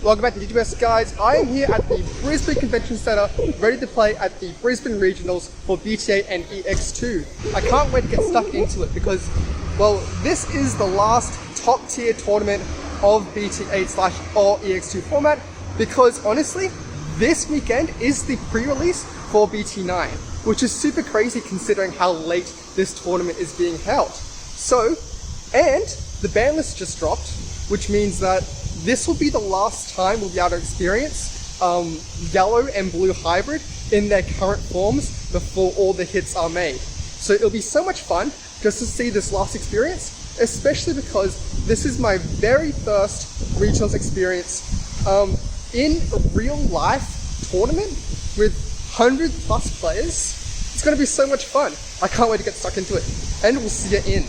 Welcome back to Digiburst, guys. I am here at the Brisbane Convention Centre, ready to play at the Brisbane Regionals for BT8 and EX2. I can't wait to get stuck into it because, well, this is the last top tier tournament of BT8 / or EX2 format because honestly, this weekend is the pre-release for BT9, which is super crazy considering how late this tournament is being held. So, and the ban list just dropped, which means that this will be the last time we'll be able to experience yellow and blue hybrid in their current forms before all the hits are made. So it'll be so much fun just to see this last experience, especially because this is my very first regionals experience in a real life tournament with 100+ players. It's going to be so much fun. I can't wait to get stuck into it, and we'll see you in.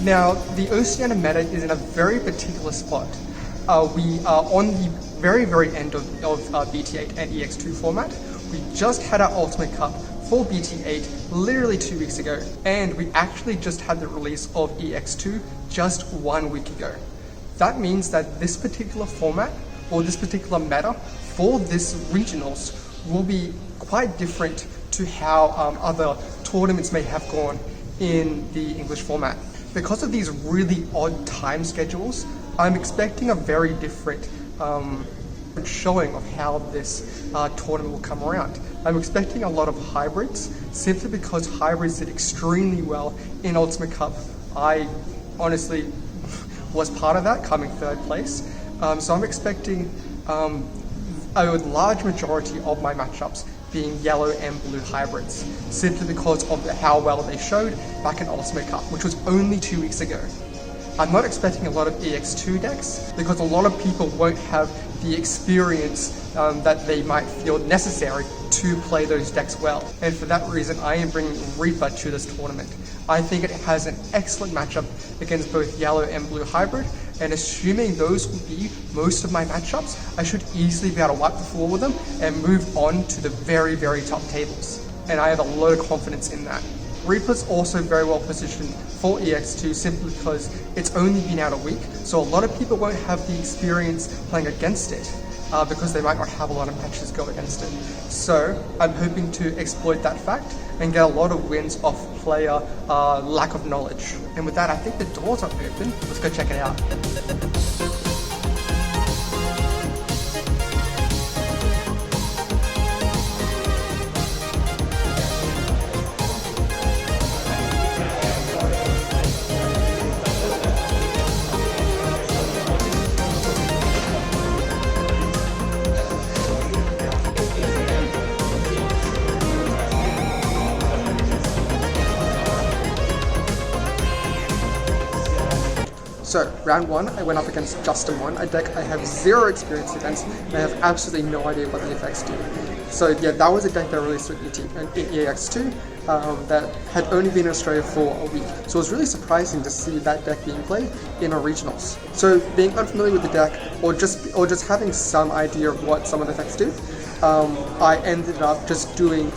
Now, the Oceania meta is in a very particular spot. We are on the very end of BT8 and EX2 format. We just had our Ultimate Cup for BT8 literally 2 weeks ago, and we actually just had the release of EX2 just 1 week ago. That means that this particular format, or this particular meta for this regionals, will be quite different to how other tournaments may have gone in the English format. Because of these really odd time schedules, I'm expecting a very different showing of how this tournament will come around. I'm expecting a lot of hybrids, simply because hybrids did extremely well in Ultimate Cup. I honestly was part of that, coming 3rd place. So I'm expecting a large majority of my matchups being yellow and blue hybrids, simply because of how well they showed back in Ultimate Cup, which was only 2 weeks ago. I'm not expecting a lot of EX2 decks, because a lot of people won't have the experience that they might feel necessary to play those decks well. And for that reason, I am bringing Reaper to this tournament. I think it has an excellent matchup against both yellow and blue hybrid, and assuming those will be most of my matchups, I should easily be able to wipe the floor with them and move on to the very top tables. And I have a lot of confidence in that. Reaper's also very well positioned for EX2 simply because it's only been out a week, so a lot of people won't have the experience playing against it because they might not have a lot of matches go against it. So I'm hoping to exploit that fact and get a lot of wins off player lack of knowledge. And with that, I think the doors are open. Let's go check it out. So, round 1, I went up against Digimon, a deck I have 0 experience against, and I have absolutely no idea what the effects do. So yeah, that was a deck that released in EX2 that had only been in Australia for a week. So it was really surprising to see that deck being played in our regionals. So being unfamiliar with the deck, or just having some idea of what some of the effects do, I ended up just playing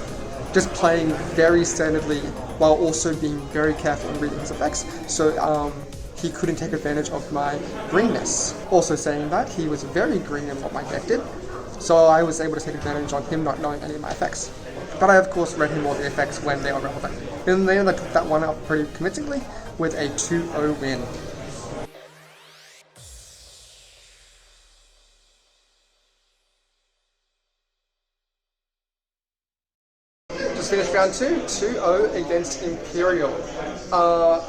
very standardly while also being very careful in reading his effects. So he couldn't take advantage of my greenness. Also saying that, he was very green in what my deck did, so I was able to take advantage on him not knowing any of my effects. But I of course read him all the effects when they were relevant. In the end, I took that one out pretty convincingly with a 2-0 win. Just finished round 2, 2-0 against Imperial.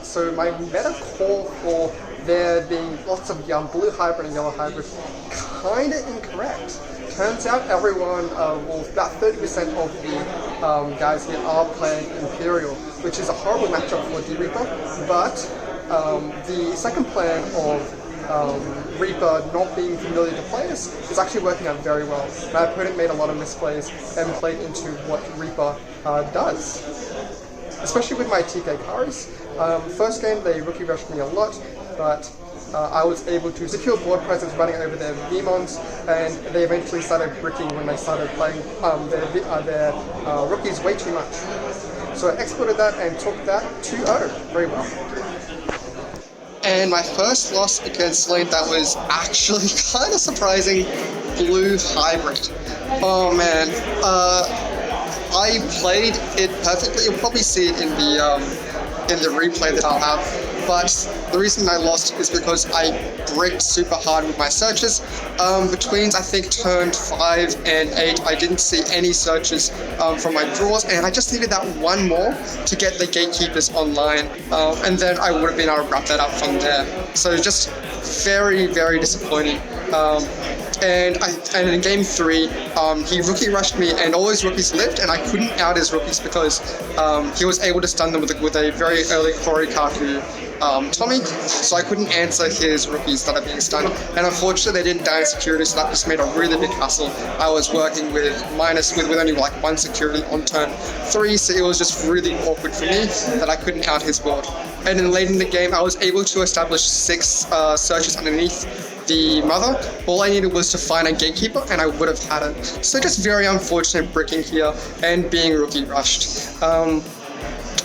So my meta call for there being lots of blue hybrid and yellow hybrid, kinda incorrect. Turns out everyone, well, about 30% of the guys here are playing Imperial, which is a horrible matchup for D-Reaper, but the second plan of Reaper not being familiar to players is actually working out very well. My opponent made a lot of misplays and played into what Reaper does. Especially with my TK carries. First game they rookie rushed me a lot, but I was able to secure board presence running over their Digimons, and they eventually started bricking when they started playing their rookies way too much. So I exploited that and took that 2-0 very well. And my first loss against lane that was actually kind of surprising, blue hybrid. Oh man, I played it perfectly. You'll probably see it in the replay that I'll have. But the reason I lost is because I bricked super hard with my searches. Between, I think, turn 5 and 8, I didn't see any searches from my draws, and I just needed that one more to get the gatekeepers online, and then I would have been able to wrap that up from there. So just very, very disappointing. And in game 3, he rookie rushed me, and all his rookies lived, and I couldn't out his rookies because he was able to stun them with a very early Korikaku Tourney, so I couldn't answer his rookies that are being stunned, and unfortunately they didn't die in security, so that just made a really big hassle. I was working with only like 1 security on turn 3, so it was just really awkward for me that I couldn't out his board. And then late in the game, I was able to establish 6 searches underneath the mother. All I needed was to find a gatekeeper, and I would have had it. So just very unfortunate bricking here and being rookie rushed.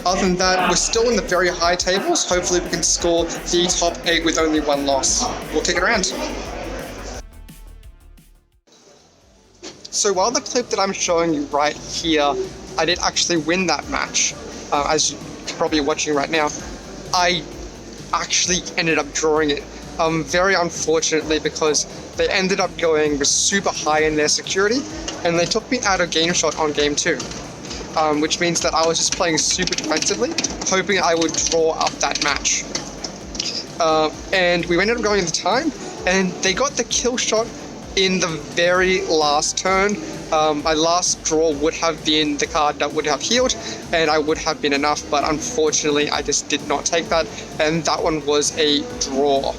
Other than that, we're still in the very high tables. Hopefully we can score the top 8 with only 1 loss. We'll kick it around. So while the clip that I'm showing you right here, I did actually win that match, as you're probably watching right now, I actually ended up drawing it. Very unfortunately, because they ended up going super high in their security, and they took me out of game shot on game 2. Which means that I was just playing super defensively, hoping I would draw up that match. And we ended up going into time, and they got the kill shot in the very last turn. My last draw would have been the card that would have healed, and I would have been enough, but unfortunately I just did not take that, and that one was a draw.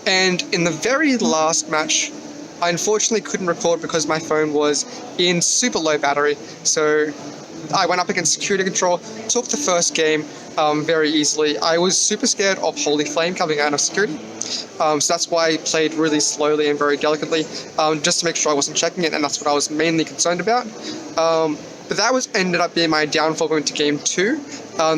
And in the very last match, I unfortunately couldn't record because my phone was in super low battery, so I went up against security control, took the first game very easily. I was super scared of Holy Flame coming out of security, so that's why I played really slowly and very delicately, just to make sure I wasn't checking it, and that's what I was mainly concerned about. But that ended up being my downfall going to game 2.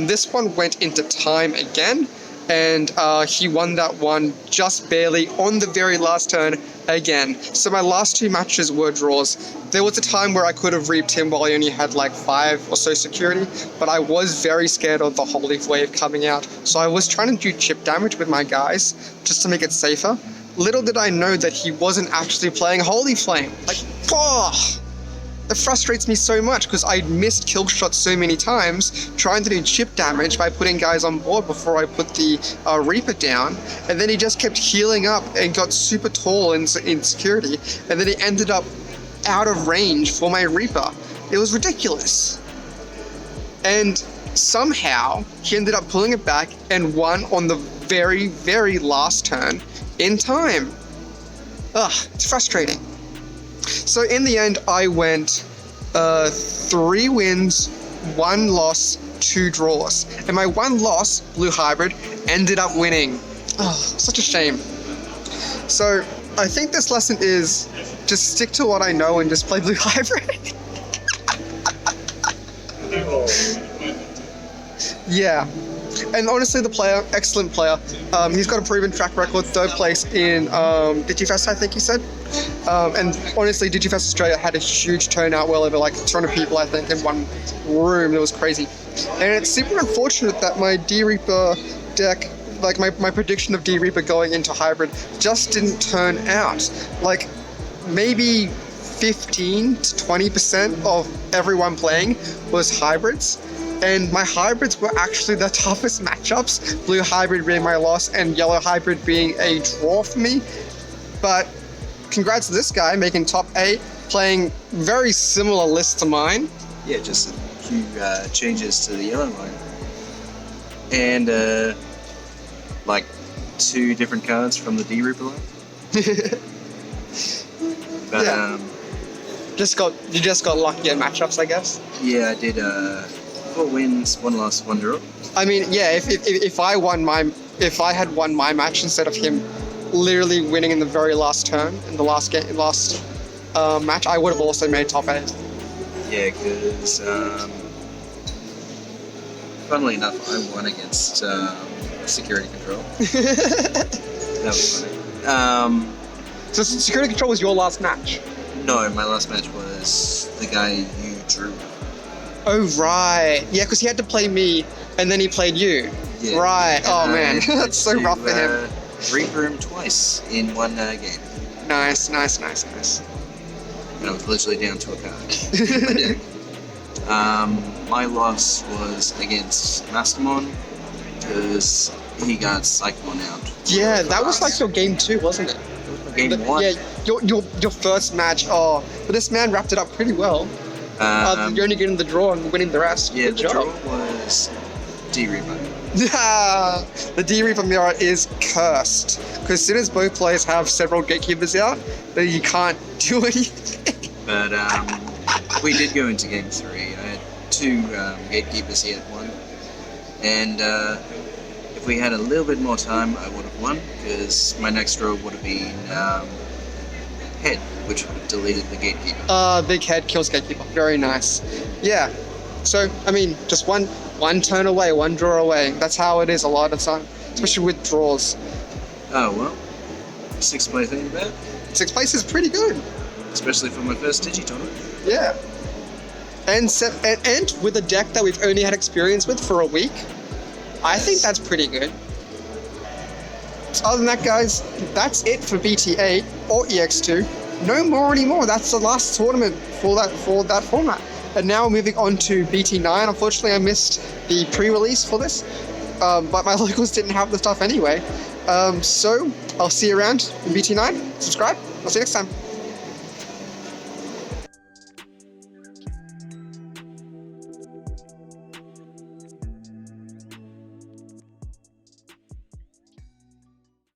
This one went into time again, and he won that one just barely on the very last turn again. So my last 2 matches were draws. There was a time where I could have reaped him while I only had like 5 or so security, but I was very scared of the Holy Wave coming out, so I was trying to do chip damage with my guys just to make it safer. Little did I know that he wasn't actually playing Holy Flame. Like, oh! It frustrates me so much because I missed kill shots so many times trying to do chip damage by putting guys on board before I put the Reaper down, and then he just kept healing up and got super tall in security, and then he ended up out of range for my Reaper. It was ridiculous. And somehow he ended up pulling it back and won on the very, very last turn in time. Ugh, it's frustrating. So in the end, I went 3 wins, 1 loss, 2 draws. And my 1 loss, Blue Hybrid, ended up winning. Oh, such a shame. So I think this lesson is just stick to what I know and just play Blue Hybrid. Yeah. And honestly, the player, excellent player. He's got a proven track record, 3rd place in Digifest, I think he said. And honestly, Digifest Australia had a huge turnout, well over like 200 people, I think, in one room. It was crazy. And it's super unfortunate that my D-Reaper deck, like my prediction of D-Reaper going into hybrid, just didn't turn out. Like, maybe 15 to 20% of everyone playing was hybrids. and my hybrids were actually the toughest matchups. Blue hybrid being my loss, and yellow hybrid being a draw for me. But congrats to this guy making top 8, playing very similar lists to mine. Yeah, just a few changes to the yellow line. And like 2 different cards from the D-Reaper line. But Yeah. You just got lucky at matchups, I guess. yeah, I did 4 wins, 1 loss, 1 draw. I mean, yeah, if I had won my match instead of him literally winning in the very last turn, in the last match, I would have also made top 8. Yeah, because funnily enough, I won against security control. That was funny. So security control was your last match. No, my last match was the guy you drew. Oh right, yeah, because he had to play me, and then he played you. Yeah. Right. And Oh man, I had that's so to, rough for him. Reaper him twice in 1 game. Nice. And I was literally down to a card in my deck. My loss was against Mastermon because he got Cyclone out. Yeah, that was like your game 2, wasn't it? Game 1. Yeah, your first match. Oh, but this man wrapped it up pretty well. You're only getting the draw and winning the rest. Yeah, Good the job. draw was D-Reaper. The D-Reaper mirror is cursed. Because as soon as both players have several gatekeepers out, then you can't do anything. But we did go into game 3. I had 2 gatekeepers, he had 1. And if we had a little bit more time, I would have won, because my next draw would have been head, which would have deleted the gatekeeper. Big head kills gatekeeper. Very nice. Yeah. So, I mean, just one turn away, 1 draw away. That's how it is a lot of the time, especially with draws. Oh well, 6th place ain't bad, 6th place is pretty good. especially for my first Digitournament. Yeah. And with a deck that we've only had experience with for a week, I think that's pretty good. So other than that, guys, that's it for BT8 or EX2. No more anymore. That's the last tournament for that format. And now moving on to BT9. Unfortunately, I missed the pre-release for this, but my locals didn't have the stuff anyway. So I'll see you around in BT9. Subscribe. I'll see you next time.